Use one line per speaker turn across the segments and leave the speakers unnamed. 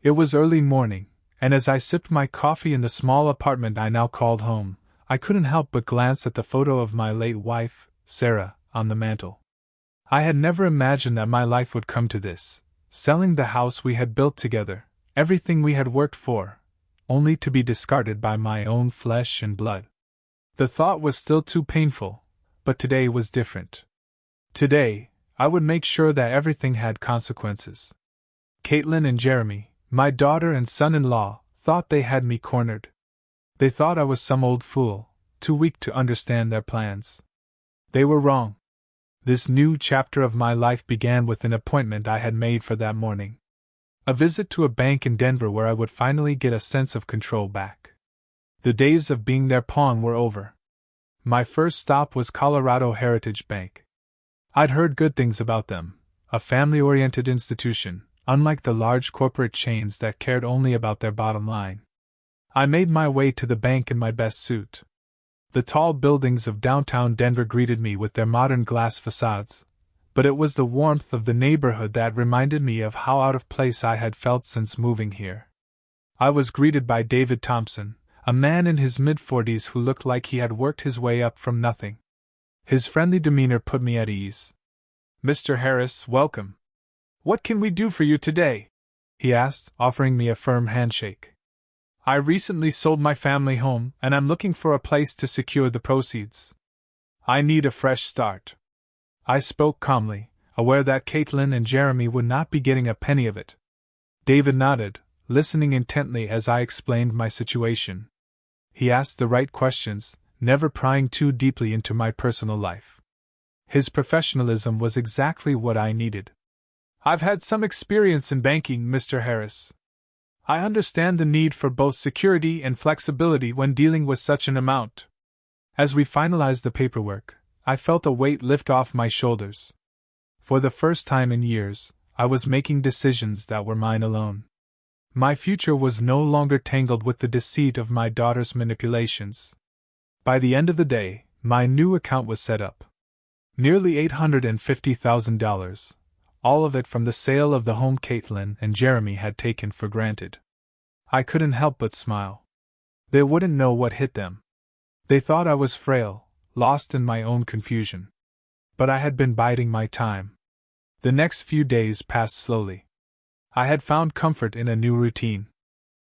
It was early morning, and as I sipped my coffee in the small apartment I now called home, I couldn't help but glance at the photo of my late wife, Sarah, on the mantel. I had never imagined that my life would come to this, selling the house we had built together, everything we had worked for, only to be discarded by my own flesh and blood. The thought was still too painful, but today was different. Today, I would make sure that everything had consequences. Caitlin and Jeremy, my daughter and son-in-law, thought they had me cornered. They thought I was some old fool, too weak to understand their plans. They were wrong. This new chapter of my life began with an appointment I had made for that morning. A visit to a bank in Denver where I would finally get a sense of control back. The days of being their pawn were over. My first stop was Colorado Heritage Bank. I'd heard good things about them, a family-oriented institution, unlike the large corporate chains that cared only about their bottom line. I made my way to the bank in my best suit. The tall buildings of downtown Denver greeted me with their modern glass facades, but it was the warmth of the neighborhood that reminded me of how out of place I had felt since moving here. I was greeted by David Thompson, a man in his mid-40s who looked like he had worked his way up from nothing. His friendly demeanor put me at ease. "Mr. Harris, welcome. What can we do for you today?" he asked, offering me a firm handshake. "I recently sold my family home, and I'm looking for a place to secure the proceeds. I need a fresh start." I spoke calmly, aware that Caitlin and Jeremy would not be getting a penny of it. David nodded, listening intently as I explained my situation. He asked the right questions, never prying too deeply into my personal life. His professionalism was exactly what I needed. "I've had some experience in banking, Mr. Harris. I understand the need for both security and flexibility when dealing with such an amount." As we finalized the paperwork, I felt a weight lift off my shoulders. For the first time in years, I was making decisions that were mine alone. My future was no longer tangled with the deceit of my daughter's manipulations. By the end of the day, my new account was set up. Nearly $850,000. All of it from the sale of the home Caitlin and Jeremy had taken for granted. I couldn't help but smile. They wouldn't know what hit them. They thought I was frail, lost in my own confusion. But I had been biding my time. The next few days passed slowly. I had found comfort in a new routine.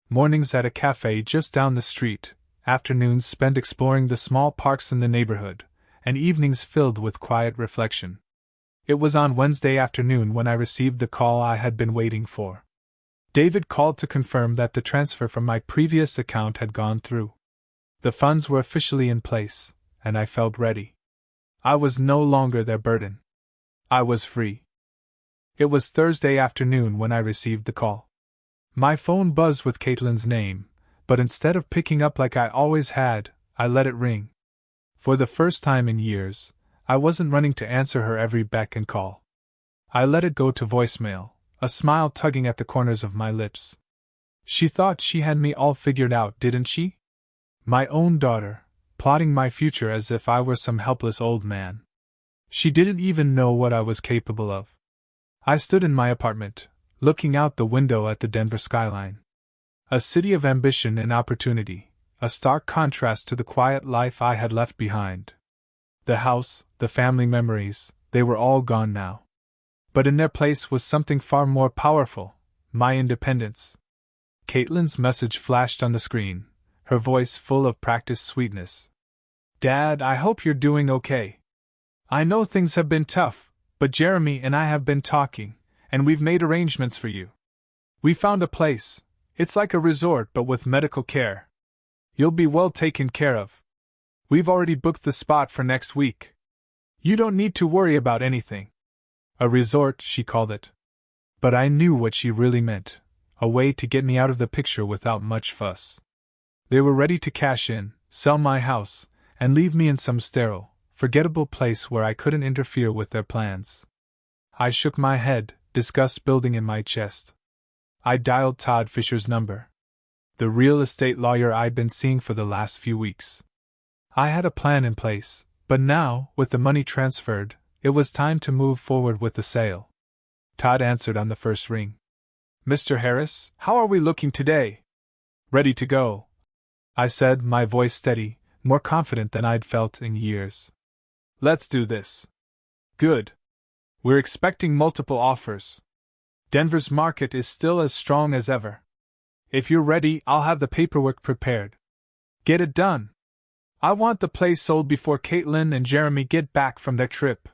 Mornings at a cafe just down the street, afternoons spent exploring the small parks in the neighborhood, and evenings filled with quiet reflection. It was on Wednesday afternoon when I received the call I had been waiting for. David called to confirm that the transfer from my previous account had gone through. The funds were officially in place, and I felt ready. I was no longer their burden. I was free. It was Thursday afternoon when I received the call. My phone buzzed with Caitlin's name, but instead of picking up like I always had, I let it ring. For the first time in years, I wasn't running to answer her every beck and call. I let it go to voicemail, a smile tugging at the corners of my lips. She thought she had me all figured out, didn't she? My own daughter, plotting my future as if I were some helpless old man. She didn't even know what I was capable of. I stood in my apartment, looking out the window at the Denver skyline. A city of ambition and opportunity, a stark contrast to the quiet life I had left behind. The house, the family memories, they were all gone now. But in their place was something far more powerful, my independence. Caitlin's message flashed on the screen, her voice full of practiced sweetness. "Dad, I hope you're doing okay. I know things have been tough, but Jeremy and I have been talking, and we've made arrangements for you. We found a place. It's like a resort but with medical care. You'll be well taken care of. We've already booked the spot for next week. You don't need to worry about anything." A resort, she called it. But I knew what she really meant, a way to get me out of the picture without much fuss. They were ready to cash in, sell my house, and leave me in some sterile, forgettable place where I couldn't interfere with their plans. I shook my head, disgust building in my chest. I dialed Todd Fisher's number, the real estate lawyer I'd been seeing for the last few weeks. I had a plan in place, but now, with the money transferred, it was time to move forward with the sale. Todd answered on the first ring. Mr. Harris, how are we looking today? Ready to go, I said, my voice steady, more confident than I'd felt in years. Let's do this. Good. We're expecting multiple offers. Denver's market is still as strong as ever. If you're ready, I'll have the paperwork prepared. Get it done. I want the place sold before Caitlin and Jeremy get back from their trip.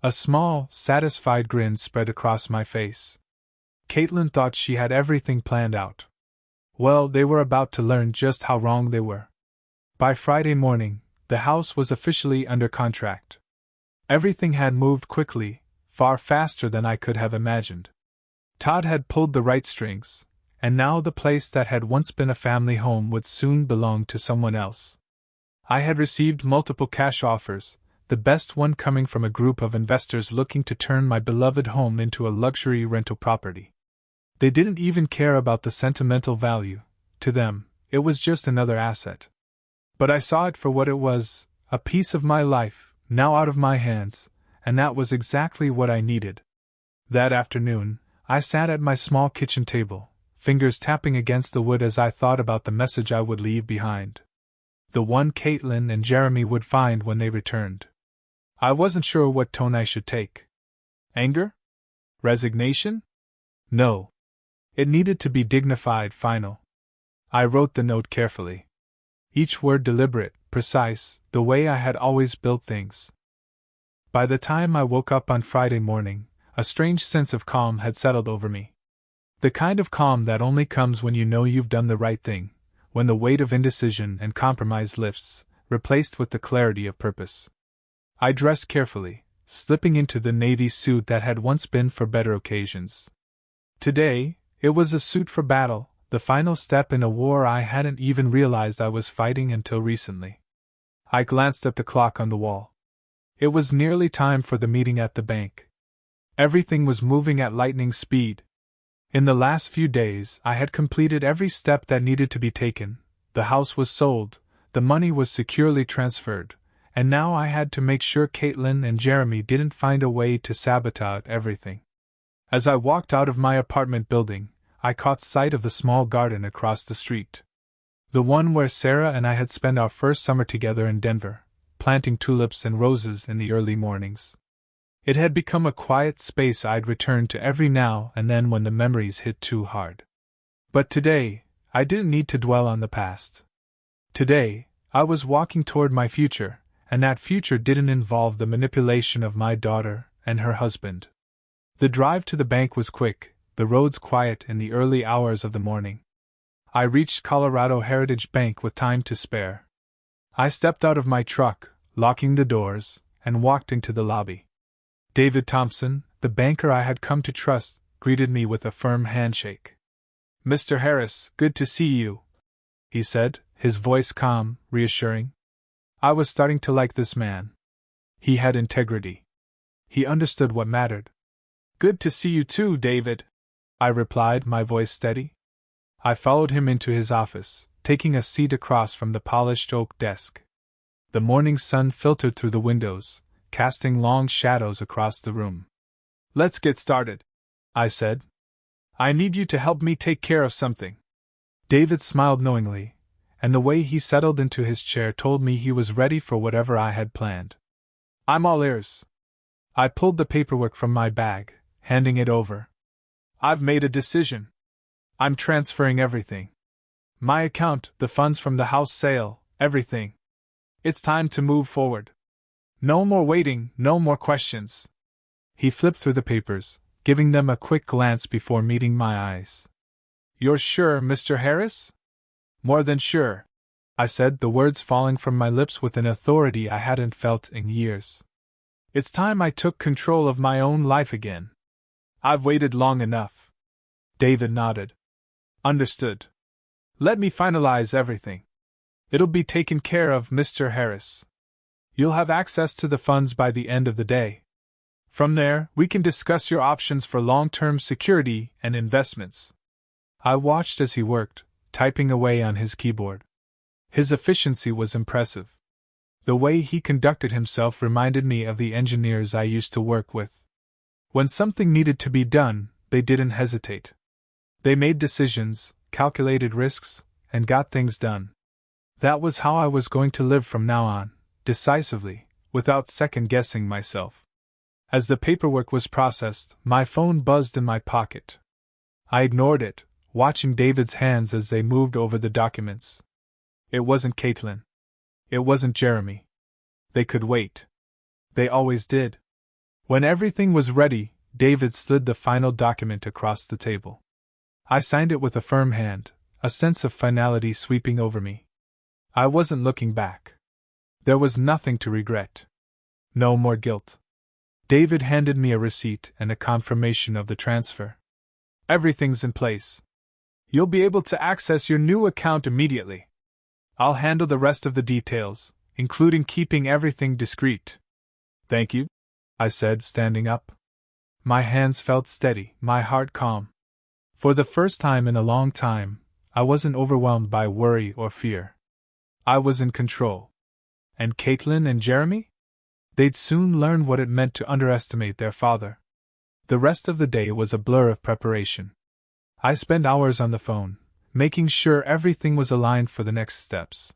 A small, satisfied grin spread across my face. Caitlin thought she had everything planned out. Well, they were about to learn just how wrong they were. By Friday morning, the house was officially under contract. Everything had moved quickly, far faster than I could have imagined. Todd had pulled the right strings, and now the place that had once been a family home would soon belong to someone else. I had received multiple cash offers, the best one coming from a group of investors looking to turn my beloved home into a luxury rental property. They didn't even care about the sentimental value. To them, it was just another asset. But I saw it for what it was, a piece of my life, now out of my hands, and that was exactly what I needed. That afternoon, I sat at my small kitchen table, fingers tapping against the wood as I thought about the message I would leave behind. The one Caitlin and Jeremy would find when they returned. I wasn't sure what tone I should take. Anger? Resignation? No. It needed to be dignified, final. I wrote the note carefully. Each word deliberate, precise, the way I had always built things. By the time I woke up on Friday morning, a strange sense of calm had settled over me. The kind of calm that only comes when you know you've done the right thing, when the weight of indecision and compromise lifts, replaced with the clarity of purpose. I dressed carefully, slipping into the navy suit that had once been for better occasions. Today, it was a suit for battle, the final step in a war I hadn't even realized I was fighting until recently. I glanced at the clock on the wall. It was nearly time for the meeting at the bank. Everything was moving at lightning speed. In the last few days, I had completed every step that needed to be taken. The house was sold, the money was securely transferred, and now I had to make sure Caitlin and Jeremy didn't find a way to sabotage everything. As I walked out of my apartment building, I caught sight of the small garden across the street. The one where Sarah and I had spent our first summer together in Denver, planting tulips and roses in the early mornings. It had become a quiet space I'd return to every now and then when the memories hit too hard. But today, I didn't need to dwell on the past. Today, I was walking toward my future, and that future didn't involve the manipulation of my daughter and her husband. The drive to the bank was quick, the roads quiet in the early hours of the morning. I reached Colorado Heritage Bank with time to spare. I stepped out of my truck, locking the doors, and walked into the lobby. David Thompson, the banker I had come to trust, greeted me with a firm handshake. "Mr. Harris, good to see you," he said, his voice calm, reassuring. I was starting to like this man. He had integrity. He understood what mattered. "Good to see you too, David," I replied, my voice steady. I followed him into his office, taking a seat across from the polished oak desk. The morning sun filtered through the windows, casting long shadows across the room. "Let's get started," I said. "I need you to help me take care of something." David smiled knowingly, and the way he settled into his chair told me he was ready for whatever I had planned. "I'm all ears." I pulled the paperwork from my bag, handing it over. "I've made a decision. I'm transferring everything. My account, the funds from the house sale, everything. It's time to move forward. No more waiting, no more questions." He flipped through the papers, giving them a quick glance before meeting my eyes. "You're sure, Mr. Harris?" "More than sure," I said, the words falling from my lips with an authority I hadn't felt in years. "It's time I took control of my own life again. I've waited long enough." David nodded. "Understood. Let me finalize everything. It'll be taken care of, Mr. Harris. You'll have access to the funds by the end of the day. From there, we can discuss your options for long-term security and investments." I watched as he worked, typing away on his keyboard. His efficiency was impressive. The way he conducted himself reminded me of the engineers I used to work with. When something needed to be done, they didn't hesitate. They made decisions, calculated risks, and got things done. That was how I was going to live from now on, decisively, without second-guessing myself. As the paperwork was processed, my phone buzzed in my pocket. I ignored it, watching David's hands as they moved over the documents. It wasn't Caitlin. It wasn't Jeremy. They could wait. They always did. When everything was ready, David slid the final document across the table. I signed it with a firm hand, a sense of finality sweeping over me. I wasn't looking back. There was nothing to regret. No more guilt. David handed me a receipt and a confirmation of the transfer. Everything's in place. You'll be able to access your new account immediately. I'll handle the rest of the details, including keeping everything discreet. Thank you, I said, standing up. My hands felt steady, my heart calm. For the first time in a long time, I wasn't overwhelmed by worry or fear. I was in control. And Caitlin and Jeremy? They'd soon learn what it meant to underestimate their father. The rest of the day was a blur of preparation. I spent hours on the phone, making sure everything was aligned for the next steps.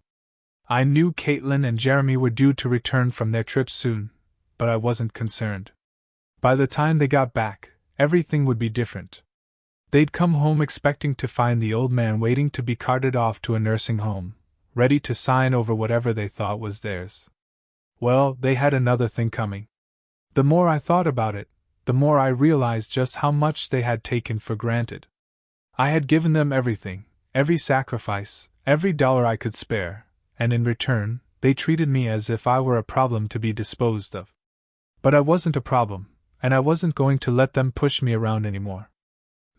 I knew Caitlin and Jeremy were due to return from their trip soon, but I wasn't concerned. By the time they got back, everything would be different. They'd come home expecting to find the old man waiting to be carted off to a nursing home, ready to sign over whatever they thought was theirs. Well, they had another thing coming. The more I thought about it, the more I realized just how much they had taken for granted. I had given them everything, every sacrifice, every dollar I could spare, and in return, they treated me as if I were a problem to be disposed of. But I wasn't a problem, and I wasn't going to let them push me around anymore.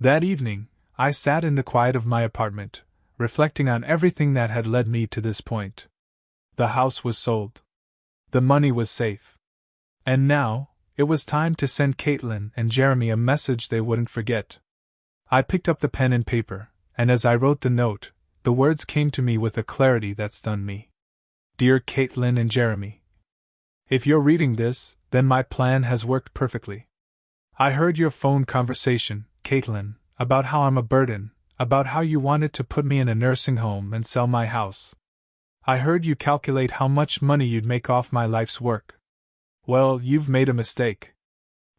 That evening, I sat in the quiet of my apartment, reflecting on everything that had led me to this point. The house was sold. The money was safe. And now, it was time to send Caitlin and Jeremy a message they wouldn't forget. I picked up the pen and paper, and as I wrote the note, the words came to me with a clarity that stunned me. Dear Caitlin and Jeremy, if you're reading this, then my plan has worked perfectly. I heard your phone conversation, Caitlin, about how I'm a burden, about how you wanted to put me in a nursing home and sell my house. I heard you calculate how much money you'd make off my life's work. Well, you've made a mistake.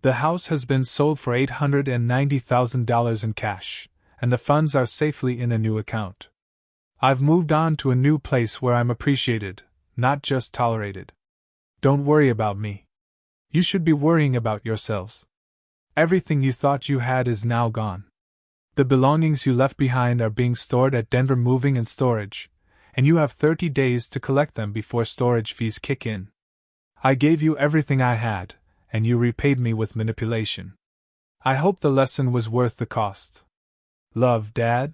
The house has been sold for $890,000 in cash, and the funds are safely in a new account. I've moved on to a new place where I'm appreciated, not just tolerated. Don't worry about me. You should be worrying about yourselves. Everything you thought you had is now gone. The belongings you left behind are being stored at Denver Moving and Storage, and you have 30 days to collect them before storage fees kick in. I gave you everything I had, and you repaid me with manipulation. I hope the lesson was worth the cost. Love, Dad?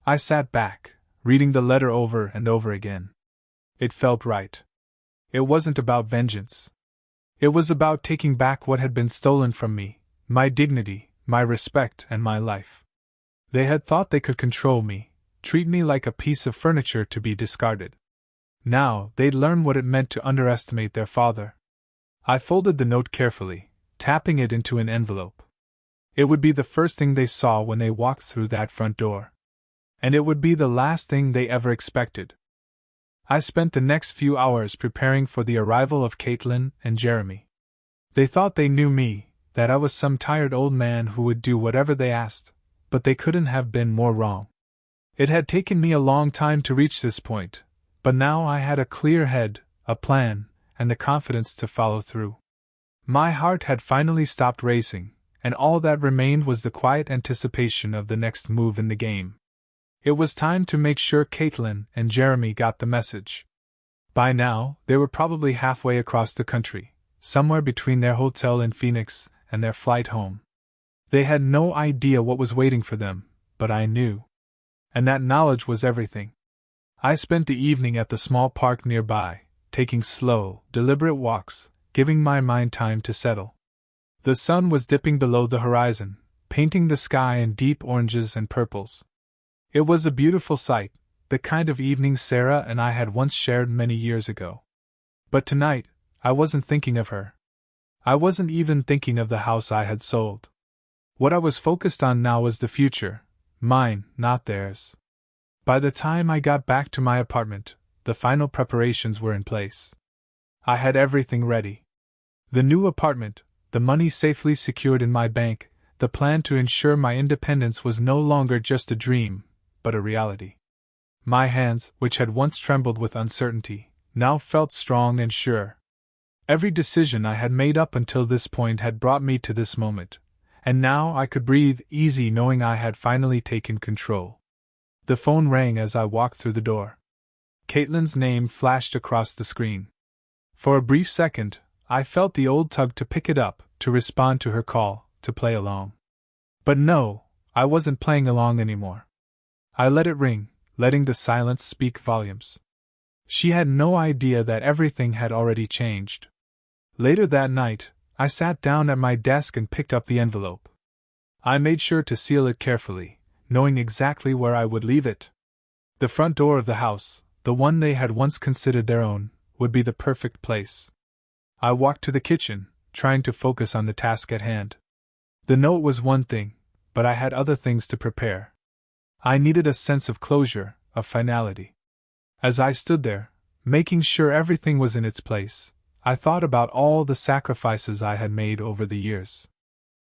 I sat back, reading the letter over and over again. It felt right. It wasn't about vengeance. It was about taking back what had been stolen from me, my dignity, my respect, and my life. They had thought they could control me, treat me like a piece of furniture to be discarded. Now, they'd learn what it meant to underestimate their father. I folded the note carefully, tapping it into an envelope. It would be the first thing they saw when they walked through that front door. And it would be the last thing they ever expected. I spent the next few hours preparing for the arrival of Caitlin and Jeremy. They thought they knew me, that I was some tired old man who would do whatever they asked, but they couldn't have been more wrong. It had taken me a long time to reach this point, but now I had a clear head, a plan, and the confidence to follow through. My heart had finally stopped racing, and all that remained was the quiet anticipation of the next move in the game. It was time to make sure Caitlin and Jeremy got the message. By now, they were probably halfway across the country, somewhere between their hotel in Phoenix and their flight home. They had no idea what was waiting for them, but I knew. And that knowledge was everything. I spent the evening at the small park nearby, taking slow, deliberate walks, giving my mind time to settle. The sun was dipping below the horizon, painting the sky in deep oranges and purples. It was a beautiful sight, the kind of evening Sarah and I had once shared many years ago. But tonight, I wasn't thinking of her. I wasn't even thinking of the house I had sold. What I was focused on now was the future, Mine, not theirs. By the time I got back to my apartment, the final preparations were in place. I had everything ready. The new apartment, the money safely secured in my bank, the plan to ensure my independence was no longer just a dream, but a reality. My hands, which had once trembled with uncertainty, now felt strong and sure. Every decision I had made up until this point had brought me to this moment, and now I could breathe easy knowing I had finally taken control. The phone rang as I walked through the door. Caitlin's name flashed across the screen. For a brief second, I felt the old tug to pick it up, to respond to her call, to play along. But no, I wasn't playing along anymore. I let it ring, letting the silence speak volumes. She had no idea that everything had already changed. Later that night, I sat down at my desk and picked up the envelope. I made sure to seal it carefully, knowing exactly where I would leave it. The front door of the house, the one they had once considered their own, would be the perfect place. I walked to the kitchen, trying to focus on the task at hand. The note was one thing, but I had other things to prepare. I needed a sense of closure, of finality. As I stood there, making sure everything was in its place, I thought about all the sacrifices I had made over the years.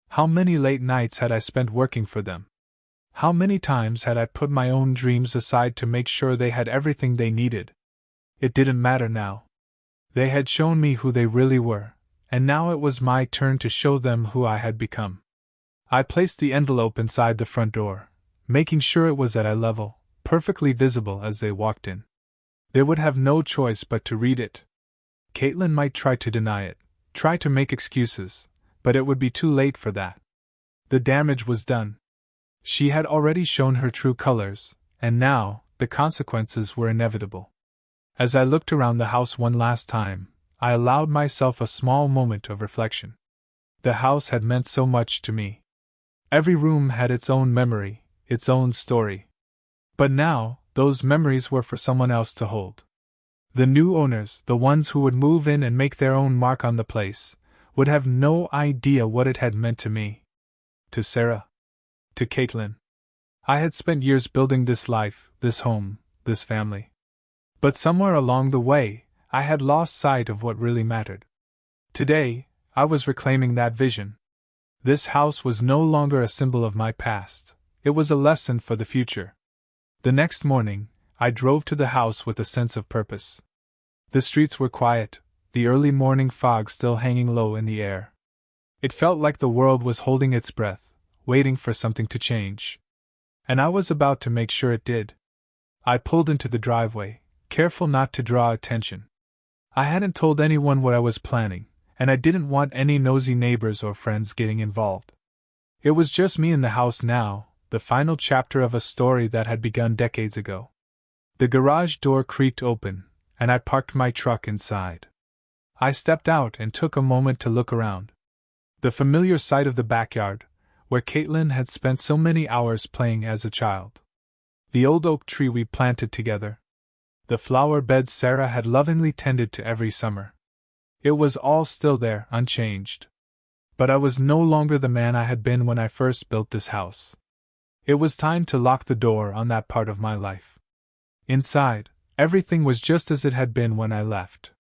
How many late nights had I spent working for them? How many times had I put my own dreams aside to make sure they had everything they needed? It didn't matter now. They had shown me who they really were, and now it was my turn to show them who I had become. I placed the envelope inside the front door, making sure it was at eye level, perfectly visible as they walked in. They would have no choice but to read it. Caitlin might try to deny it, try to make excuses, but it would be too late for that. The damage was done. She had already shown her true colors, and now, the consequences were inevitable. As I looked around the house one last time, I allowed myself a small moment of reflection. The house had meant so much to me. Every room had its own memory, its own story. But now, those memories were for someone else to hold. The new owners, the ones who would move in and make their own mark on the place, would have no idea what it had meant to me. To Sarah. To Caitlin. I had spent years building this life, this home, this family. But somewhere along the way, I had lost sight of what really mattered. Today, I was reclaiming that vision. This house was no longer a symbol of my past, it was a lesson for the future. The next morning, I drove to the house with a sense of purpose. The streets were quiet, the early morning fog still hanging low in the air. It felt like the world was holding its breath, waiting for something to change. And I was about to make sure it did. I pulled into the driveway, careful not to draw attention. I hadn't told anyone what I was planning, and I didn't want any nosy neighbors or friends getting involved. It was just me in the house now, the final chapter of a story that had begun decades ago. The garage door creaked open, and I parked my truck inside. I stepped out and took a moment to look around. The familiar sight of the backyard, where Caitlin had spent so many hours playing as a child. The old oak tree we planted together. The flower beds Sarah had lovingly tended to every summer. It was all still there, unchanged. But I was no longer the man I had been when I first built this house. It was time to lock the door on that part of my life. Inside, everything was just as it had been when I left.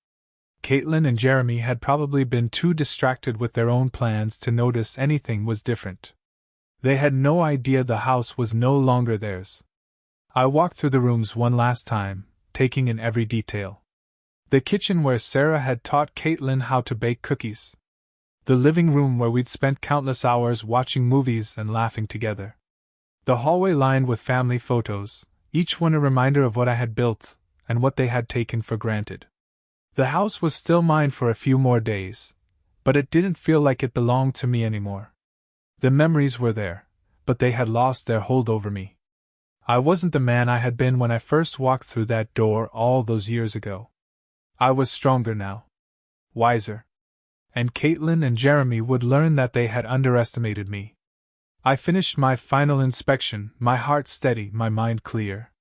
Caitlin and Jeremy had probably been too distracted with their own plans to notice anything was different. They had no idea the house was no longer theirs. I walked through the rooms one last time, taking in every detail. The kitchen where Sarah had taught Caitlin how to bake cookies. The living room where we'd spent countless hours watching movies and laughing together. The hallway lined with family photos, each one a reminder of what I had built, and what they had taken for granted. The house was still mine for a few more days, but it didn't feel like it belonged to me anymore. The memories were there, but they had lost their hold over me. I wasn't the man I had been when I first walked through that door all those years ago. I was stronger now. Wiser. And Caitlin and Jeremy would learn that they had underestimated me. I finished my final inspection, my heart steady, my mind clear.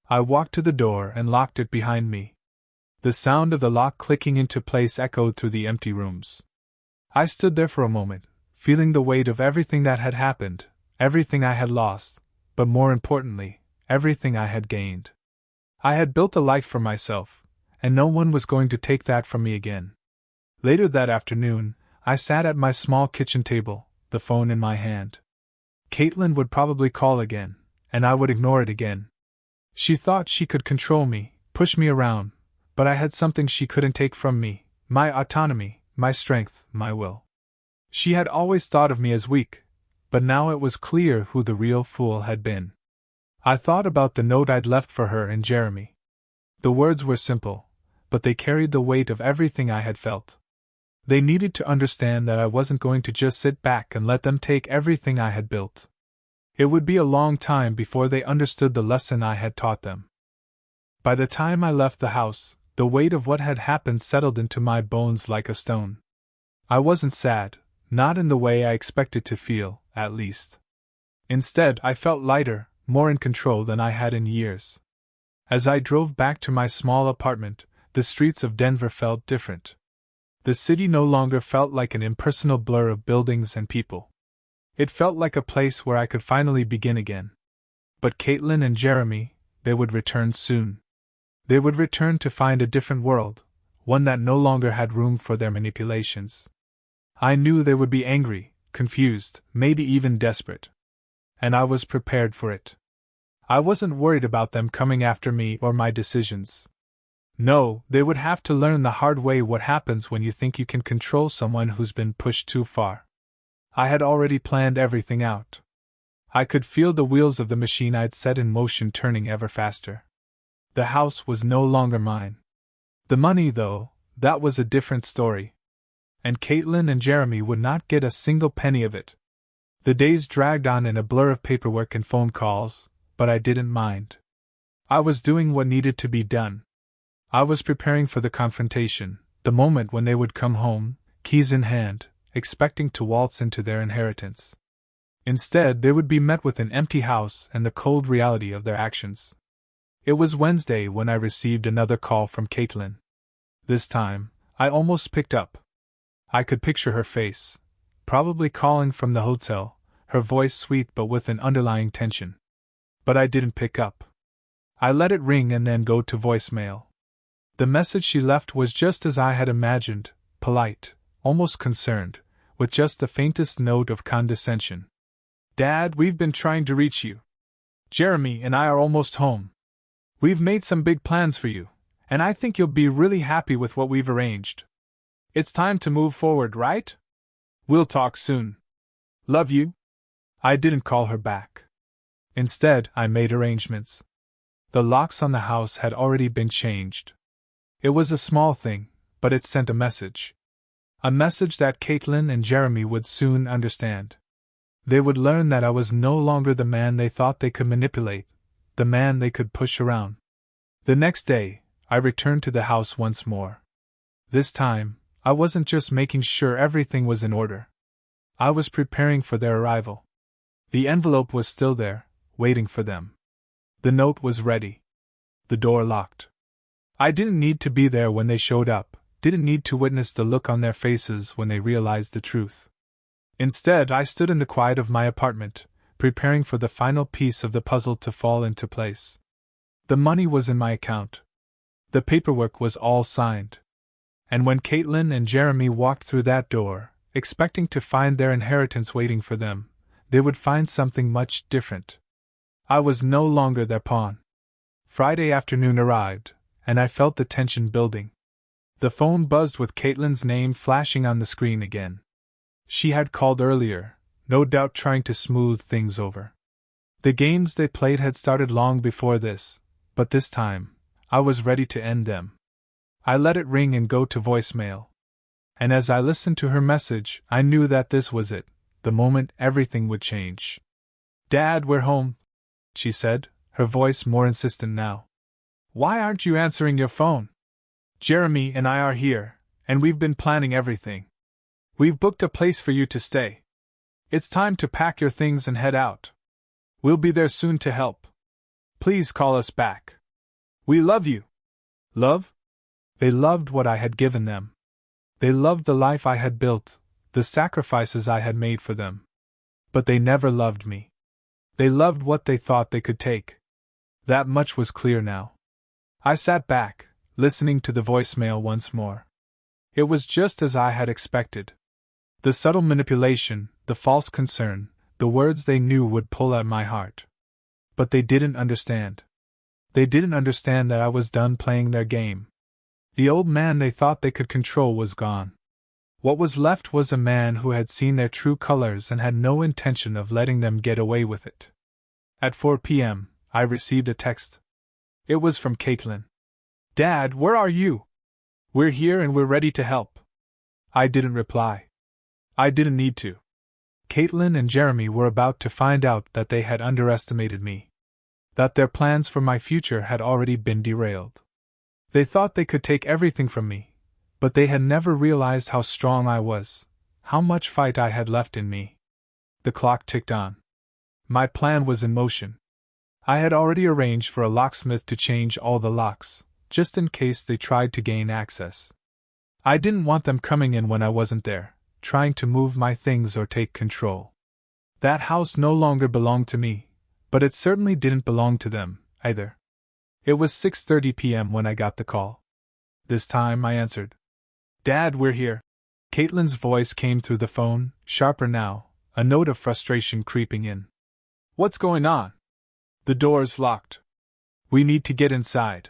I walked to the door and locked it behind me. The sound of the lock clicking into place echoed through the empty rooms. I stood there for a moment, feeling the weight of everything that had happened, everything I had lost, but more importantly, everything I had gained. I had built a life for myself, and no one was going to take that from me again. Later that afternoon, I sat at my small kitchen table, the phone in my hand. Caitlin would probably call again, and I would ignore it again. She thought she could control me, push me around, but I had something she couldn't take from me: my autonomy, my strength, my will. She had always thought of me as weak, but now it was clear who the real fool had been. I thought about the note I'd left for her and Jeremy. The words were simple, but they carried the weight of everything I had felt. They needed to understand that I wasn't going to just sit back and let them take everything I had built. It would be a long time before they understood the lesson I had taught them. By the time I left the house, the weight of what had happened settled into my bones like a stone. I wasn't sad, not in the way I expected to feel, at least. Instead, I felt lighter, more in control than I had in years. As I drove back to my small apartment, the streets of Denver felt different. The city no longer felt like an impersonal blur of buildings and people. It felt like a place where I could finally begin again. But Caitlin and Jeremy, they would return soon. They would return to find a different world, one that no longer had room for their manipulations. I knew they would be angry, confused, maybe even desperate. And I was prepared for it. I wasn't worried about them coming after me or my decisions. No, they would have to learn the hard way what happens when you think you can control someone who's been pushed too far. I had already planned everything out. I could feel the wheels of the machine I'd set in motion turning ever faster. The house was no longer mine. The money, though, that was a different story. And Caitlin and Jeremy would not get a single penny of it. The days dragged on in a blur of paperwork and phone calls, but I didn't mind. I was doing what needed to be done. I was preparing for the confrontation, the moment when they would come home, keys in hand, expecting to waltz into their inheritance. Instead, they would be met with an empty house and the cold reality of their actions. It was Wednesday when I received another call from Caitlin. This time, I almost picked up. I could picture her face, probably calling from the hotel, her voice sweet but with an underlying tension. But I didn't pick up. I let it ring and then go to voicemail. The message she left was just as I had imagined, polite, almost concerned, with just the faintest note of condescension. "Dad, we've been trying to reach you. Jeremy and I are almost home. We've made some big plans for you, and I think you'll be really happy with what we've arranged. It's time to move forward, right? We'll talk soon. Love you." I didn't call her back. Instead, I made arrangements. The locks on the house had already been changed. It was a small thing, but it sent a message. A message that Caitlin and Jeremy would soon understand. They would learn that I was no longer the man they thought they could manipulate, the man they could push around. The next day, I returned to the house once more. This time, I wasn't just making sure everything was in order. I was preparing for their arrival. The envelope was still there, waiting for them. The note was ready. The door locked. I didn't need to be there when they showed up, didn't need to witness the look on their faces when they realized the truth. Instead, I stood in the quiet of my apartment, preparing for the final piece of the puzzle to fall into place. The money was in my account. The paperwork was all signed. And when Caitlin and Jeremy walked through that door, expecting to find their inheritance waiting for them, they would find something much different. I was no longer their pawn. Friday afternoon arrived, and I felt the tension building. The phone buzzed with Caitlin's name flashing on the screen again. She had called earlier, no doubt trying to smooth things over. The games they played had started long before this, but this time, I was ready to end them. I let it ring and go to voicemail. And as I listened to her message, I knew that this was it, the moment everything would change. "Dad, we're home," she said, her voice more insistent now. "Why aren't you answering your phone? Jeremy and I are here, and we've been planning everything. We've booked a place for you to stay. It's time to pack your things and head out. We'll be there soon to help. Please call us back. We love you." Love? They loved what I had given them. They loved the life I had built, the sacrifices I had made for them. But they never loved me. They loved what they thought they could take. That much was clear now. I sat back, listening to the voicemail once more. It was just as I had expected. The subtle manipulation, the false concern, the words they knew would pull at my heart. But they didn't understand. They didn't understand that I was done playing their game. The old man they thought they could control was gone. What was left was a man who had seen their true colors and had no intention of letting them get away with it. At 4 p.m., I received a text. It was from Caitlin. "Dad, where are you? We're here and we're ready to help." I didn't reply. I didn't need to. Caitlin and Jeremy were about to find out that they had underestimated me. That their plans for my future had already been derailed. They thought they could take everything from me, but they had never realized how strong I was, how much fight I had left in me. The clock ticked on. My plan was in motion. I had already arranged for a locksmith to change all the locks, just in case they tried to gain access. I didn't want them coming in when I wasn't there, trying to move my things or take control. That house no longer belonged to me, but it certainly didn't belong to them, either. It was 6:30 p.m. when I got the call. This time I answered. "Dad, we're here." Caitlin's voice came through the phone, sharper now, a note of frustration creeping in. "What's going on?" "The door's locked. We need to get inside."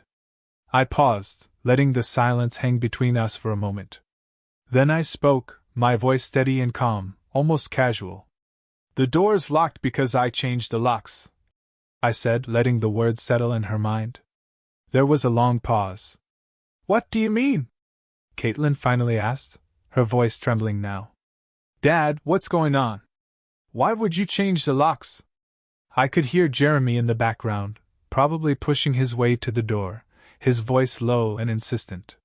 I paused, letting the silence hang between us for a moment. Then I spoke, my voice steady and calm, almost casual. "The door's locked because I changed the locks," I said, letting the words settle in her mind. There was a long pause. "What do you mean?" Caitlin finally asked, her voice trembling now. "Dad, what's going on? Why would you change the locks?" I could hear Jeremy in the background, probably pushing his way to the door, his voice low and insistent.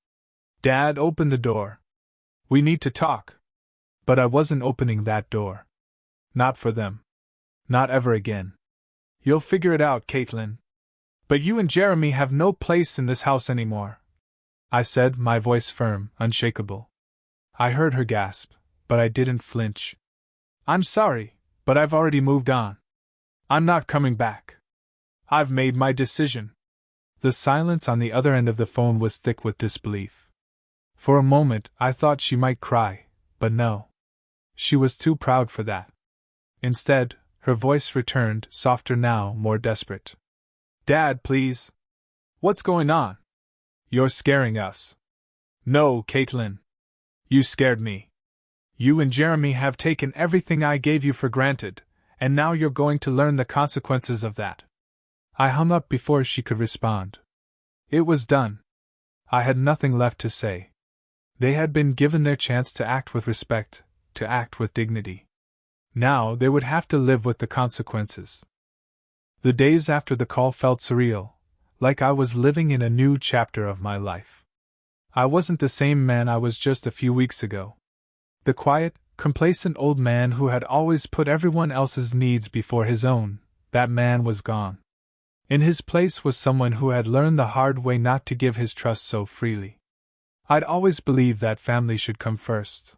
"Dad, open the door. We need to talk." But I wasn't opening that door. Not for them. Not ever again. "You'll figure it out, Caitlin. But you and Jeremy have no place in this house anymore," I said, my voice firm, unshakable. I heard her gasp, but I didn't flinch. "I'm sorry, but I've already moved on. I'm not coming back. I've made my decision." The silence on the other end of the phone was thick with disbelief. For a moment I thought she might cry, but no. She was too proud for that. Instead, her voice returned, softer now, more desperate. "Dad, please. What's going on? You're scaring us." "No, Caitlin. You scared me. You and Jeremy have taken everything I gave you for granted, and now you're going to learn the consequences of that." I hung up before she could respond. It was done. I had nothing left to say. They had been given their chance to act with respect, to act with dignity. Now they would have to live with the consequences. The days after the call felt surreal, like I was living in a new chapter of my life. I wasn't the same man I was just a few weeks ago. The quiet, complacent old man who had always put everyone else's needs before his own, that man was gone. In his place was someone who had learned the hard way not to give his trust so freely. I'd always believed that family should come first.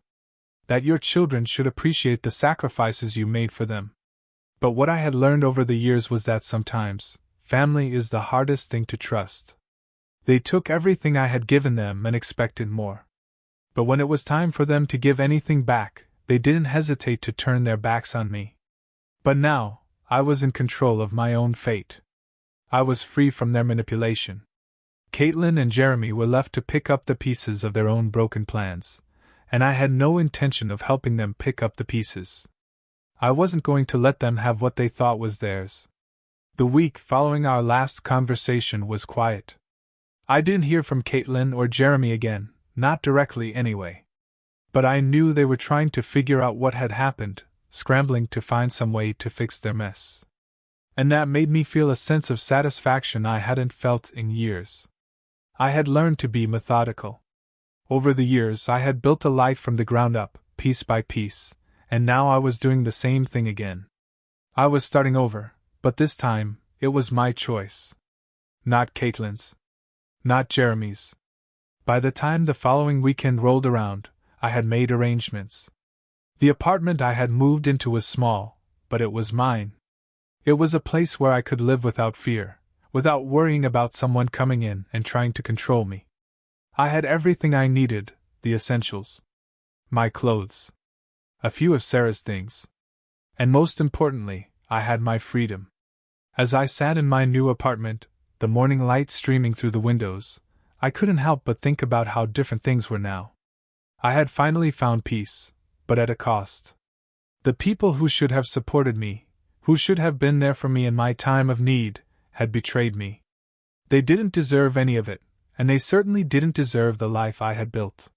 That your children should appreciate the sacrifices you made for them. But what I had learned over the years was that sometimes, family is the hardest thing to trust. They took everything I had given them and expected more. But when it was time for them to give anything back, they didn't hesitate to turn their backs on me. But now, I was in control of my own fate. I was free from their manipulation. Caitlin and Jeremy were left to pick up the pieces of their own broken plans, and I had no intention of helping them pick up the pieces. I wasn't going to let them have what they thought was theirs. The week following our last conversation was quiet. I didn't hear from Caitlin or Jeremy again, not directly anyway. But I knew they were trying to figure out what had happened, scrambling to find some way to fix their mess. And that made me feel a sense of satisfaction I hadn't felt in years. I had learned to be methodical. Over the years I had built a life from the ground up, piece by piece, and now I was doing the same thing again. I was starting over, but this time, it was my choice. Not Caitlin's. Not Jeremy's. By the time the following weekend rolled around, I had made arrangements. The apartment I had moved into was small, but it was mine. It was a place where I could live without fear, without worrying about someone coming in and trying to control me. I had everything I needed, the essentials. My clothes. A few of Sarah's things. And most importantly, I had my freedom. As I sat in my new apartment, the morning light streaming through the windows, I couldn't help but think about how different things were now. I had finally found peace, but at a cost. The people who should have supported me, who should have been there for me in my time of need, had betrayed me. They didn't deserve any of it, and they certainly didn't deserve the life I had built.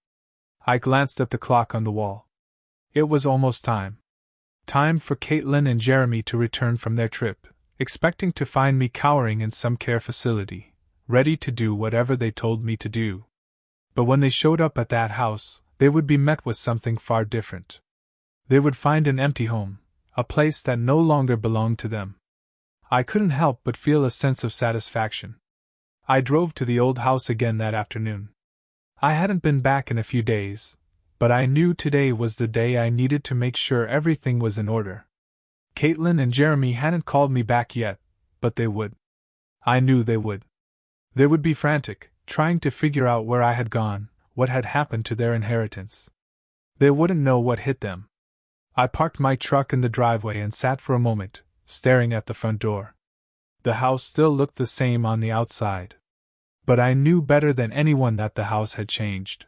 I glanced at the clock on the wall. It was almost time. Time for Caitlin and Jeremy to return from their trip, expecting to find me cowering in some care facility, ready to do whatever they told me to do. But when they showed up at that house, they would be met with something far different. They would find an empty home, a place that no longer belonged to them. I couldn't help but feel a sense of satisfaction. I drove to the old house again that afternoon. I hadn't been back in a few days, but I knew today was the day I needed to make sure everything was in order. Caitlin and Jeremy hadn't called me back yet, but they would. I knew they would. They would be frantic, trying to figure out where I had gone, what had happened to their inheritance. They wouldn't know what hit them. I parked my truck in the driveway and sat for a moment, staring at the front door. The house still looked the same on the outside. But I knew better than anyone that the house had changed.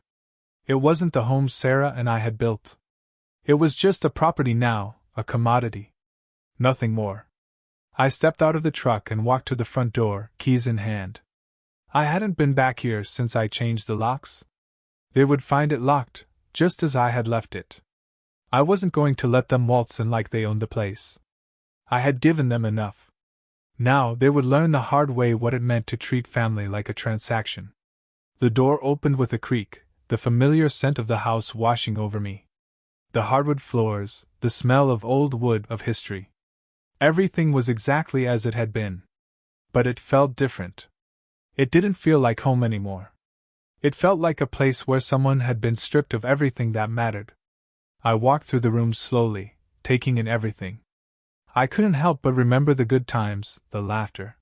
It wasn't the home Sarah and I had built. It was just a property now, a commodity. Nothing more. I stepped out of the truck and walked to the front door, keys in hand. I hadn't been back here since I changed the locks. They would find it locked, just as I had left it. I wasn't going to let them waltz in like they owned the place. I had given them enough. Now they would learn the hard way what it meant to treat family like a transaction. The door opened with a creak, the familiar scent of the house washing over me. The hardwood floors, the smell of old wood, of history. Everything was exactly as it had been. But it felt different. It didn't feel like home anymore. It felt like a place where someone had been stripped of everything that mattered. I walked through the rooms slowly, taking in everything. I couldn't help but remember the good times, the laughter.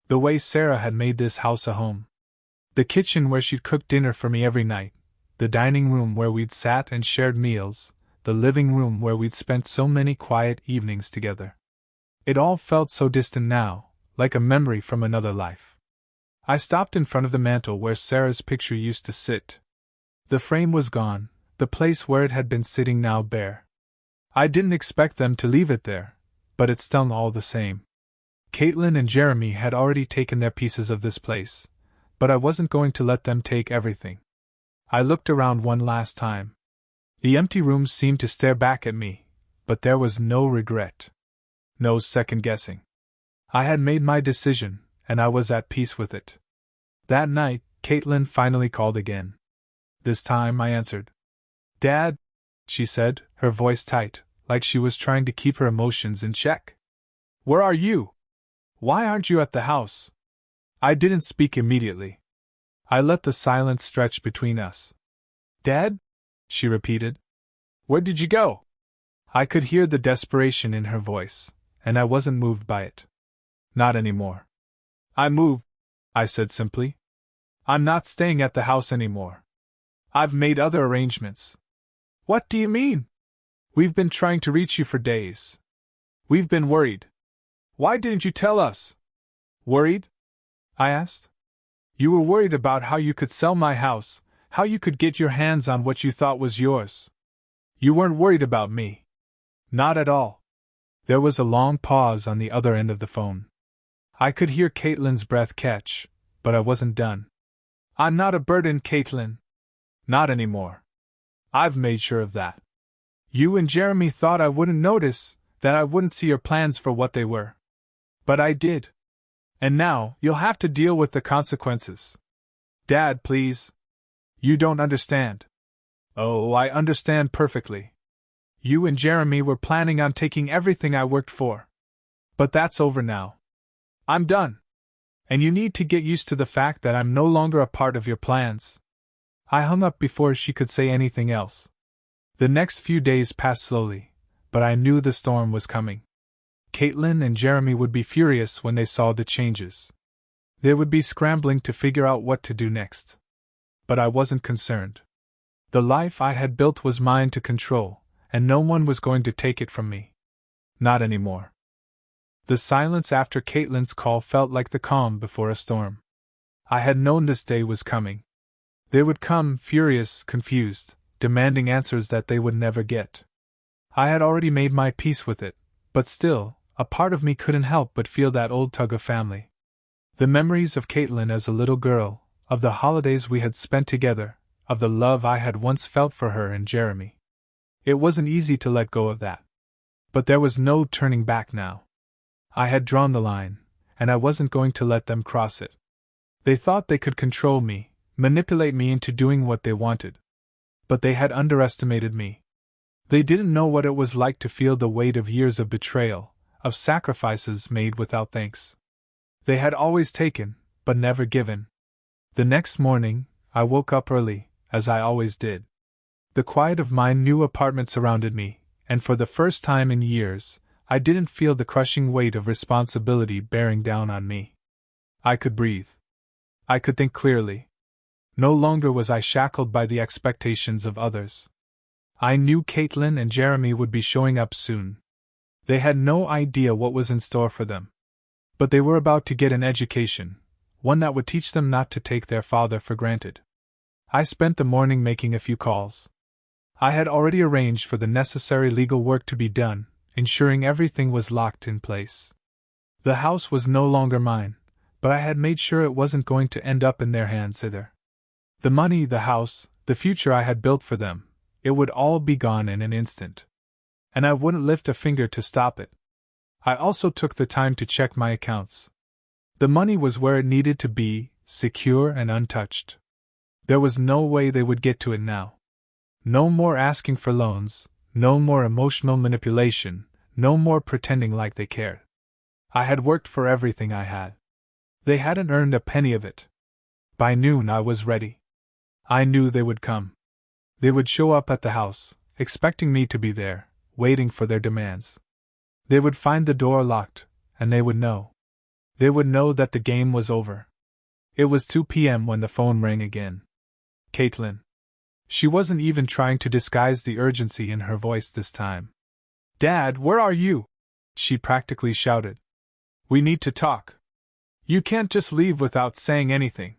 The way Sarah had made this house a home. The kitchen where she'd cooked dinner for me every night, the dining room where we'd sat and shared meals, the living room where we'd spent so many quiet evenings together. It all felt so distant now, like a memory from another life. I stopped in front of the mantel where Sarah's picture used to sit. The frame was gone, the place where it had been sitting now bare. I didn't expect them to leave it there, but it stung all the same. Caitlin and Jeremy had already taken their pieces of this place, but I wasn't going to let them take everything. I looked around one last time. The empty rooms seemed to stare back at me, but there was no regret. No second-guessing. I had made my decision, and I was at peace with it. That night, Caitlin finally called again. This time I answered. "Dad," she said, her voice tight, like she was trying to keep her emotions in check. "Where are you? Why aren't you at the house?" I didn't speak immediately. I let the silence stretch between us. "Dad?" she repeated. "Where did you go?" I could hear the desperation in her voice, and I wasn't moved by it. Not anymore. "I moved," I said simply. "I'm not staying at the house anymore. I've made other arrangements." "What do you mean?" "We've been trying to reach you for days. We've been worried." "Why didn't you tell us?" "Worried?" I asked. "You were worried about how you could sell my house, how you could get your hands on what you thought was yours. You weren't worried about me." "Not at all." There was a long pause on the other end of the phone. I could hear Caitlin's breath catch, but I wasn't done. "I'm not a burden, Caitlin." "Not anymore. I've made sure of that. You and Jeremy thought I wouldn't notice, that I wouldn't see your plans for what they were. But I did. And now, you'll have to deal with the consequences." "Dad, please. You don't understand." "Oh, I understand perfectly. You and Jeremy were planning on taking everything I worked for. But that's over now. I'm done. And you need to get used to the fact that I'm no longer a part of your plans." I hung up before she could say anything else. The next few days passed slowly, but I knew the storm was coming. Caitlin and Jeremy would be furious when they saw the changes. They would be scrambling to figure out what to do next. But I wasn't concerned. The life I had built was mine to control, and no one was going to take it from me. Not anymore. The silence after Caitlin's call felt like the calm before a storm. I had known this day was coming. They would come, furious, confused, demanding answers that they would never get. I had already made my peace with it, but still, a part of me couldn't help but feel that old tug of family. The memories of Caitlin as a little girl, of the holidays we had spent together, of the love I had once felt for her and Jeremy. It wasn't easy to let go of that. But there was no turning back now. I had drawn the line, and I wasn't going to let them cross it. They thought they could control me, manipulate me into doing what they wanted. But they had underestimated me. They didn't know what it was like to feel the weight of years of betrayal, of sacrifices made without thanks. They had always taken, but never given. The next morning, I woke up early, as I always did. The quiet of my new apartment surrounded me, and for the first time in years, I didn't feel the crushing weight of responsibility bearing down on me. I could breathe. I could think clearly. No longer was I shackled by the expectations of others. I knew Caitlin and Jeremy would be showing up soon. They had no idea what was in store for them. But they were about to get an education, one that would teach them not to take their father for granted. I spent the morning making a few calls. I had already arranged for the necessary legal work to be done, ensuring everything was locked in place. The house was no longer mine, but I had made sure it wasn't going to end up in their hands either. The money, the house, the future I had built for them, it would all be gone in an instant. And I wouldn't lift a finger to stop it. I also took the time to check my accounts. The money was where it needed to be, secure and untouched. There was no way they would get to it now. No more asking for loans, no more emotional manipulation, no more pretending like they cared. I had worked for everything I had. They hadn't earned a penny of it. By noon I was ready. I knew they would come. They would show up at the house, expecting me to be there, waiting for their demands. They would find the door locked, and they would know. They would know that the game was over. It was 2 p.m. when the phone rang again. Caitlin. She wasn't even trying to disguise the urgency in her voice this time. "Dad, where are you?" she practically shouted. "We need to talk. You can't just leave without saying anything.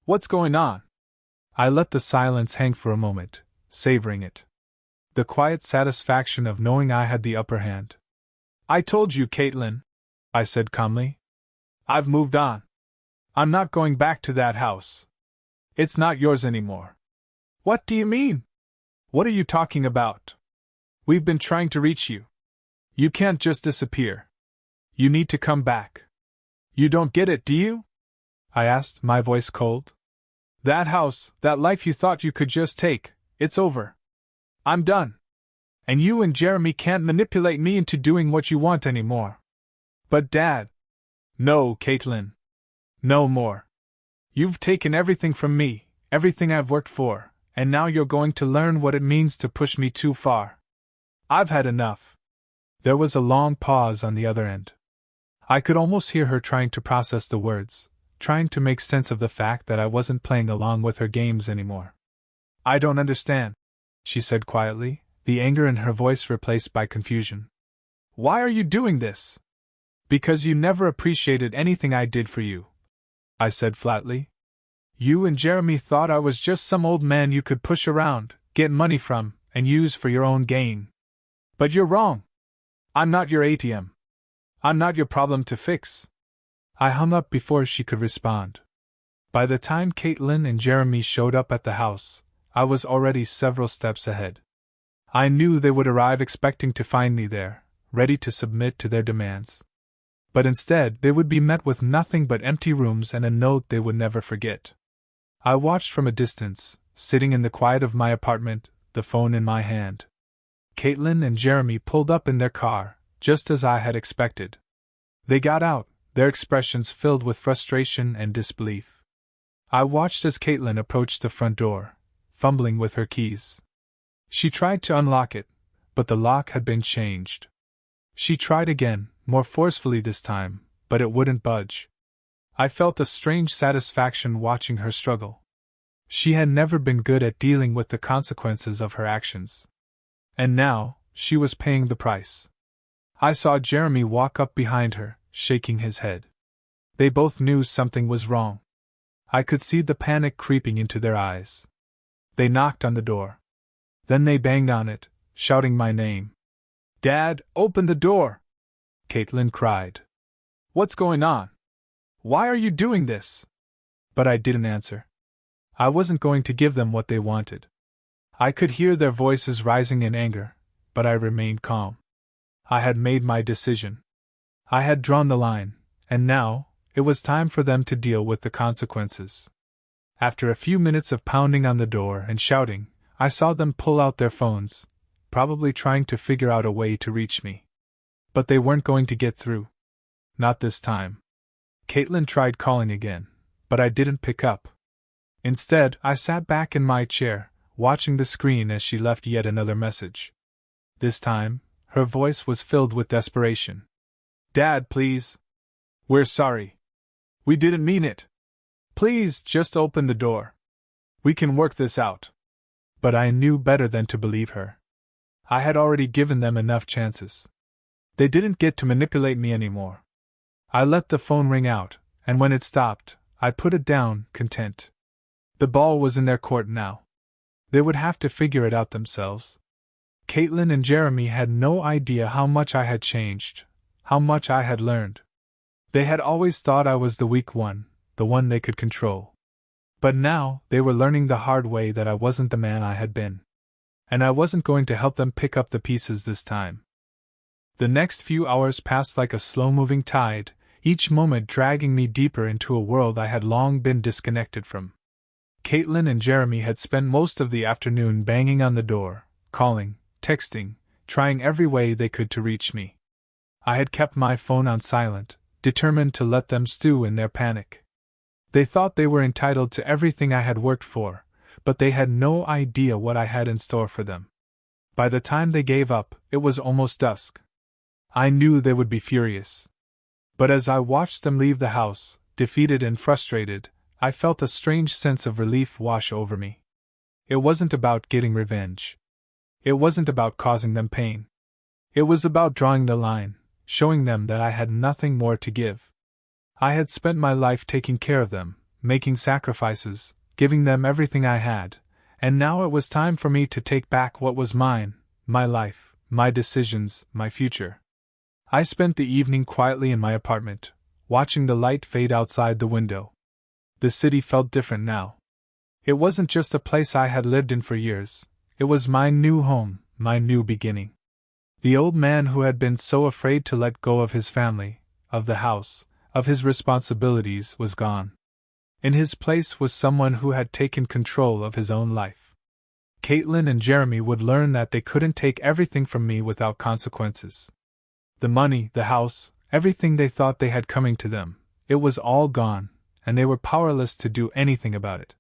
What's going on?" I let the silence hang for a moment, savoring it. The quiet satisfaction of knowing I had the upper hand. "I told you, Caitlin," I said calmly. "I've moved on. I'm not going back to that house. It's not yours anymore." "What do you mean? What are you talking about? We've been trying to reach you. You can't just disappear. You need to come back. You don't get it, do you?" I asked, my voice cold. "That house, that life you thought you could just take, it's over. I'm done. And you and Jeremy can't manipulate me into doing what you want anymore." "But Dad..." "No, Caitlin. No more. You've taken everything from me, everything I've worked for, and now you're going to learn what it means to push me too far. I've had enough." There was a long pause on the other end. I could almost hear her trying to process the words, trying to make sense of the fact that I wasn't playing along with her games anymore. "I don't understand," she said quietly, the anger in her voice replaced by confusion. "Why are you doing this?" "Because you never appreciated anything I did for you," I said flatly. "You and Jeremy thought I was just some old man you could push around, get money from, and use for your own gain. But you're wrong. I'm not your ATM. I'm not your problem to fix." I hung up before she could respond. By the time Caitlin and Jeremy showed up at the house, I was already several steps ahead. I knew they would arrive expecting to find me there, ready to submit to their demands. But instead, they would be met with nothing but empty rooms and a note they would never forget. I watched from a distance, sitting in the quiet of my apartment, the phone in my hand. Caitlin and Jeremy pulled up in their car, just as I had expected. They got out, their expressions filled with frustration and disbelief. I watched as Caitlin approached the front door, fumbling with her keys. She tried to unlock it, but the lock had been changed. She tried again, more forcefully this time, but it wouldn't budge. I felt a strange satisfaction watching her struggle. She had never been good at dealing with the consequences of her actions. And now, she was paying the price. I saw Jeremy walk up behind her, shaking his head. They both knew something was wrong. I could see the panic creeping into their eyes. They knocked on the door. Then they banged on it, shouting my name. "Dad, open the door!" Caitlin cried. "What's going on? Why are you doing this?" But I didn't answer. I wasn't going to give them what they wanted. I could hear their voices rising in anger, but I remained calm. I had made my decision. I had drawn the line, and now, it was time for them to deal with the consequences. After a few minutes of pounding on the door and shouting, I saw them pull out their phones, probably trying to figure out a way to reach me. But they weren't going to get through. Not this time. Caitlin tried calling again, but I didn't pick up. Instead, I sat back in my chair, watching the screen as she left yet another message. This time, her voice was filled with desperation. "Dad, please. We're sorry. We didn't mean it. Please, just open the door. We can work this out." But I knew better than to believe her. I had already given them enough chances. They didn't get to manipulate me anymore. I let the phone ring out, and when it stopped, I put it down, content. The ball was in their court now. They would have to figure it out themselves. Caitlin and Jeremy had no idea how much I had changed, how much I had learned. They had always thought I was the weak one, the one they could control. But now, they were learning the hard way that I wasn't the man I had been. And I wasn't going to help them pick up the pieces this time. The next few hours passed like a slow-moving tide, each moment dragging me deeper into a world I had long been disconnected from. Caitlin and Jeremy had spent most of the afternoon banging on the door, calling, texting, trying every way they could to reach me. I had kept my phone on silent, determined to let them stew in their panic. They thought they were entitled to everything I had worked for, but they had no idea what I had in store for them. By the time they gave up, it was almost dusk. I knew they would be furious. But as I watched them leave the house, defeated and frustrated, I felt a strange sense of relief wash over me. It wasn't about getting revenge. It wasn't about causing them pain. It was about drawing the line, showing them that I had nothing more to give. I had spent my life taking care of them, making sacrifices, giving them everything I had, and now it was time for me to take back what was mine, my life, my decisions, my future. I spent the evening quietly in my apartment, watching the light fade outside the window. The city felt different now. It wasn't just a place I had lived in for years, it was my new home, my new beginning. The old man who had been so afraid to let go of his family, of the house, of his responsibilities was gone. In his place was someone who had taken control of his own life. Caitlin and Jeremy would learn that they couldn't take everything from me without consequences. The money, the house, everything they thought they had coming to them, it was all gone, and they were powerless to do anything about it.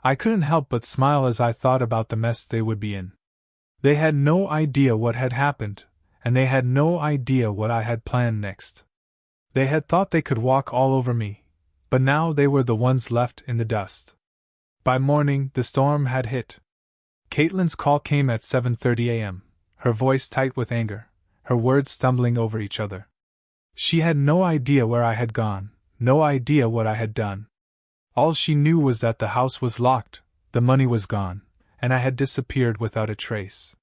I couldn't help but smile as I thought about the mess they would be in. They had no idea what had happened, and they had no idea what I had planned next. They had thought they could walk all over me, but now they were the ones left in the dust. By morning, the storm had hit. Caitlin's call came at 7:30 a.m., her voice tight with anger, her words stumbling over each other. She had no idea where I had gone, no idea what I had done. All she knew was that the house was locked, the money was gone, and I had disappeared without a trace.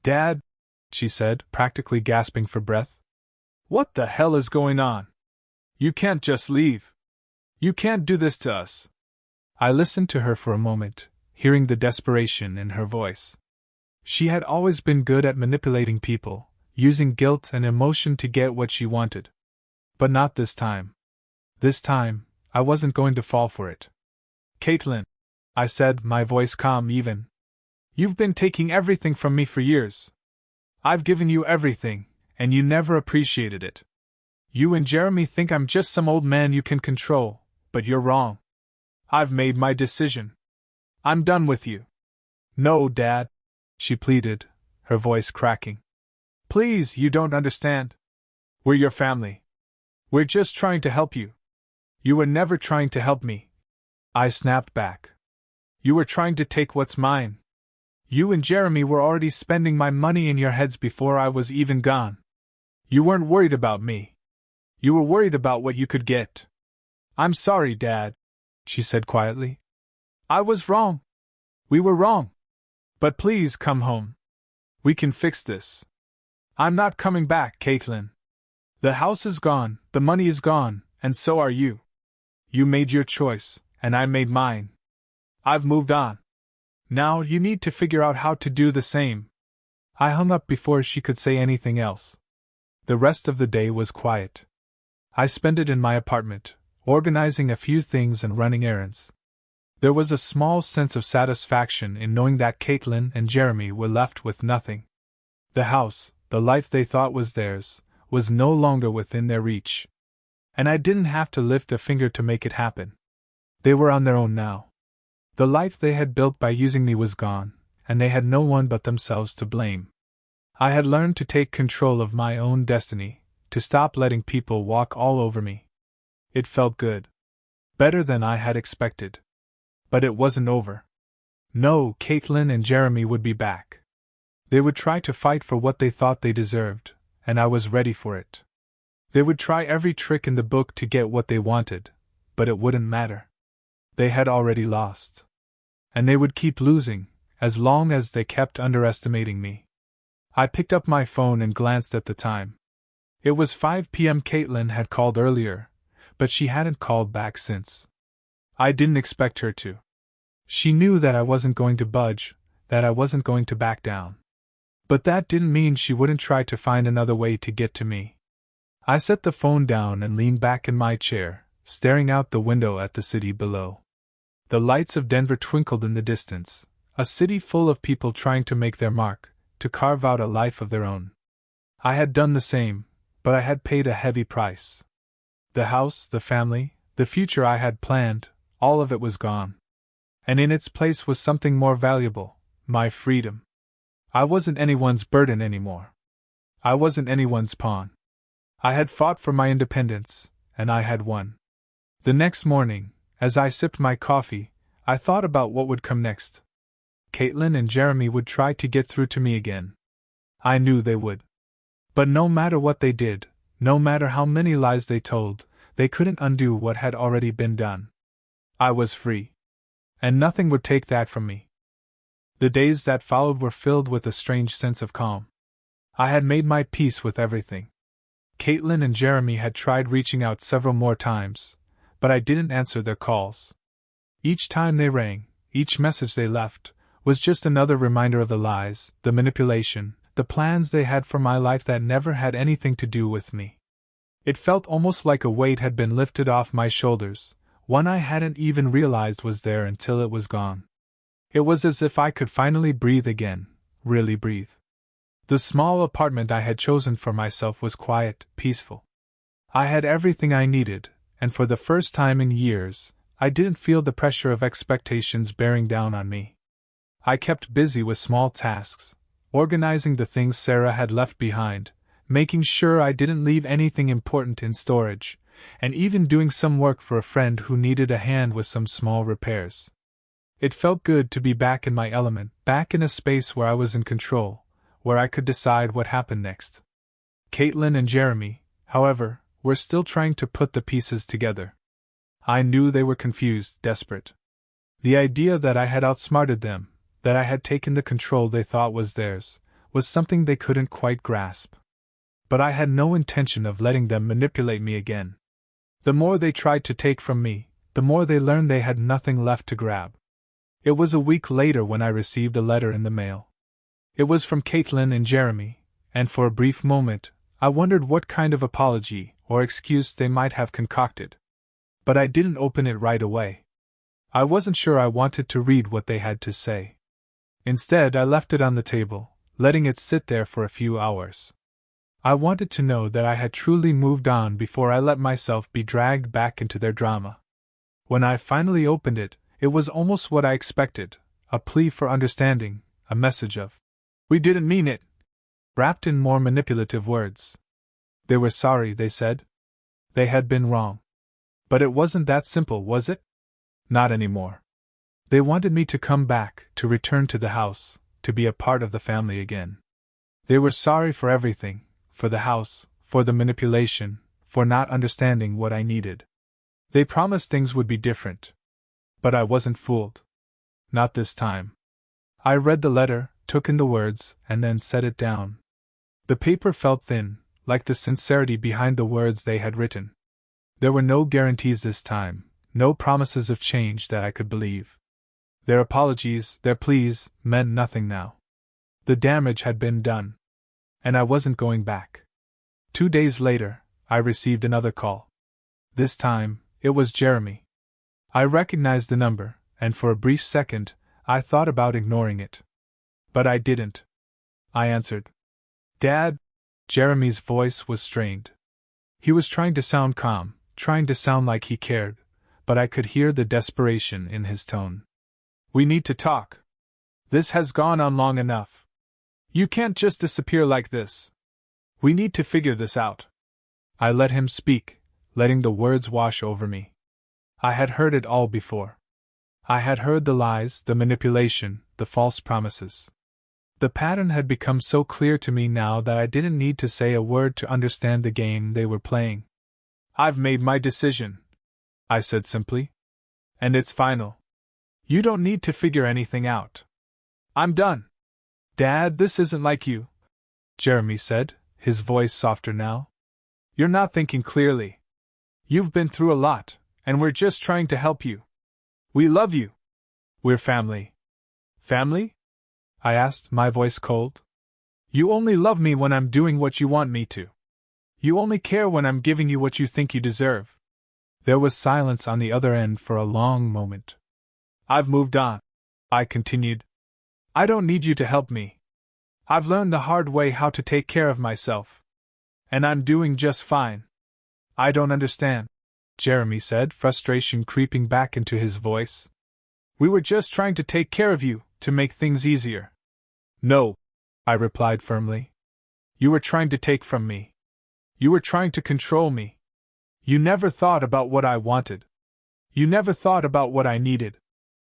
"Dad," she said, practically gasping for breath. "What the hell is going on? You can't just leave. You can't do this to us." I listened to her for a moment, hearing the desperation in her voice. She had always been good at manipulating people, using guilt and emotion to get what she wanted. But not this time. This time, I wasn't going to fall for it. "Caitlin," I said, my voice calm even. "You've been taking everything from me for years. I've given you everything, and you never appreciated it. You and Jeremy think I'm just some old man you can control, but you're wrong. I've made my decision. I'm done with you." "No, Dad," she pleaded, her voice cracking. "Please, you don't understand. We're your family. We're just trying to help you. You were never trying to help me. I snapped back. You were trying to take what's mine. You and Jeremy were already spending my money in your heads before I was even gone. You weren't worried about me. You were worried about what you could get. I'm sorry, Dad, she said quietly. I was wrong. We were wrong. But please come home. We can fix this. I'm not coming back, Caitlin. The house is gone, the money is gone, and so are you. You made your choice, and I made mine. I've moved on. Now you need to figure out how to do the same. I hung up before she could say anything else. The rest of the day was quiet. I spent it in my apartment, organizing a few things and running errands. There was a small sense of satisfaction in knowing that Caitlin and Jeremy were left with nothing. The house, the life they thought was theirs, was no longer within their reach. And I didn't have to lift a finger to make it happen. They were on their own now. The life they had built by using me was gone, and they had no one but themselves to blame. I had learned to take control of my own destiny, to stop letting people walk all over me. It felt good. Better than I had expected. But it wasn't over. No, Caitlin and Jeremy would be back. They would try to fight for what they thought they deserved, and I was ready for it. They would try every trick in the book to get what they wanted, but it wouldn't matter. They had already lost. And they would keep losing, as long as they kept underestimating me. I picked up my phone and glanced at the time. It was 5 p.m. Caitlin had called earlier, but she hadn't called back since. I didn't expect her to. She knew that I wasn't going to budge, that I wasn't going to back down. But that didn't mean she wouldn't try to find another way to get to me. I set the phone down and leaned back in my chair, staring out the window at the city below. The lights of Denver twinkled in the distance, a city full of people trying to make their mark, to carve out a life of their own. I had done the same, but I had paid a heavy price. The house, the family, the future I had planned, all of it was gone. And in its place was something more valuable, my freedom. I wasn't anyone's burden anymore. I wasn't anyone's pawn. I had fought for my independence, and I had won. The next morning, as I sipped my coffee, I thought about what would come next. Caitlin and Jeremy would try to get through to me again. I knew they would. But no matter what they did, no matter how many lies they told, they couldn't undo what had already been done. I was free. And nothing would take that from me. The days that followed were filled with a strange sense of calm. I had made my peace with everything. Caitlin and Jeremy had tried reaching out several more times, but I didn't answer their calls. Each time they rang, each message they left, was just another reminder of the lies, the manipulation, the plans they had for my life that never had anything to do with me. It felt almost like a weight had been lifted off my shoulders, one I hadn't even realized was there until it was gone. It was as if I could finally breathe again, really breathe. The small apartment I had chosen for myself was quiet, peaceful. I had everything I needed, and for the first time in years, I didn't feel the pressure of expectations bearing down on me. I kept busy with small tasks, organizing the things Sarah had left behind, making sure I didn't leave anything important in storage, and even doing some work for a friend who needed a hand with some small repairs. It felt good to be back in my element, back in a space where I was in control, where I could decide what happened next. Caitlin and Jeremy, however, were still trying to put the pieces together. I knew they were confused, desperate. The idea that I had outsmarted them, that I had taken the control they thought was theirs, was something they couldn't quite grasp. But I had no intention of letting them manipulate me again. The more they tried to take from me, the more they learned they had nothing left to grab. It was a week later when I received a letter in the mail. It was from Caitlin and Jeremy, and for a brief moment, I wondered what kind of apology or excuse they might have concocted. But I didn't open it right away. I wasn't sure I wanted to read what they had to say. Instead, I left it on the table, letting it sit there for a few hours. I wanted to know that I had truly moved on before I let myself be dragged back into their drama. When I finally opened it, it was almost what I expected, a plea for understanding, a message of, "We didn't mean it," wrapped in more manipulative words. They were sorry, they said. They had been wrong. But it wasn't that simple, was it? Not anymore. They wanted me to come back, to return to the house, to be a part of the family again. They were sorry for everything, for the house, for the manipulation, for not understanding what I needed. They promised things would be different. But I wasn't fooled. Not this time. I read the letter, took in the words, and then set it down. The paper felt thin, like the sincerity behind the words they had written. There were no guarantees this time, no promises of change that I could believe. Their apologies, their pleas, meant nothing now. The damage had been done. And I wasn't going back. 2 days later, I received another call. This time, it was Jeremy. I recognized the number, and for a brief second, I thought about ignoring it. But I didn't. I answered. Dad? Jeremy's voice was strained. He was trying to sound calm, trying to sound like he cared, but I could hear the desperation in his tone. We need to talk. This has gone on long enough. You can't just disappear like this. We need to figure this out. I let him speak, letting the words wash over me. I had heard it all before. I had heard the lies, the manipulation, the false promises. The pattern had become so clear to me now that I didn't need to say a word to understand the game they were playing. I've made my decision, I said simply. And it's final. You don't need to figure anything out. I'm done. Dad, this isn't like you, Jeremy said, his voice softer now. You're not thinking clearly. You've been through a lot, and we're just trying to help you. We love you. We're family. Family? I asked, my voice cold. You only love me when I'm doing what you want me to. You only care when I'm giving you what you think you deserve. There was silence on the other end for a long moment. I've moved on, I continued. I don't need you to help me. I've learned the hard way how to take care of myself. And I'm doing just fine. I don't understand, Jeremy said, frustration creeping back into his voice. We were just trying to take care of you, to make things easier. No, I replied firmly. You were trying to take from me. You were trying to control me. You never thought about what I wanted. You never thought about what I needed.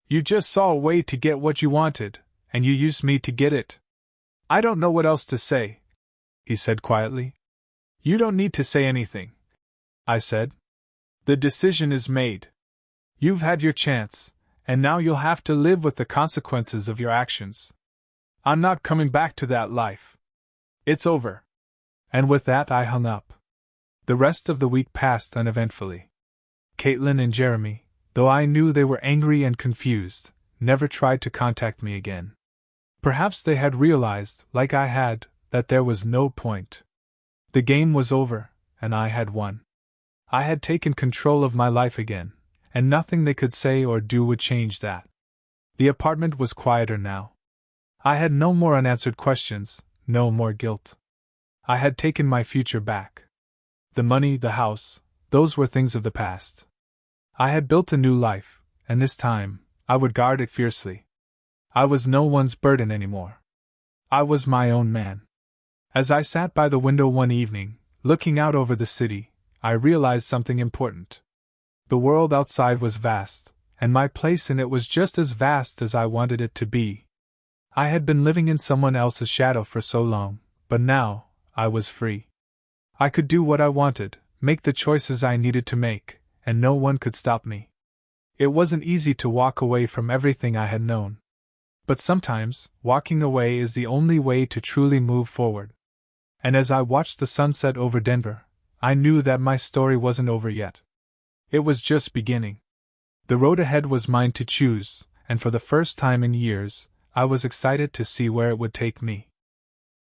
You just saw a way to get what you wanted, and you used me to get it. I don't know what else to say, he said quietly. You don't need to say anything, I said. The decision is made. You've had your chance, and now you'll have to live with the consequences of your actions. I'm not coming back to that life. It's over. And with that I hung up. The rest of the week passed uneventfully. Caitlin and Jeremy, though I knew they were angry and confused, never tried to contact me again. Perhaps they had realized, like I had, that there was no point. The game was over, and I had won. I had taken control of my life again, and nothing they could say or do would change that. The apartment was quieter now. I had no more unanswered questions, no more guilt. I had taken my future back. The money, the house, those were things of the past. I had built a new life, and this time, I would guard it fiercely. I was no one's burden anymore. I was my own man. As I sat by the window one evening, looking out over the city, I realized something important. The world outside was vast, and my place in it was just as vast as I wanted it to be. I had been living in someone else's shadow for so long, but now, I was free. I could do what I wanted, make the choices I needed to make, and no one could stop me. It wasn't easy to walk away from everything I had known. But sometimes, walking away is the only way to truly move forward. And as I watched the sunset over Denver, I knew that my story wasn't over yet. It was just beginning. The road ahead was mine to choose, and for the first time in years, I was excited to see where it would take me.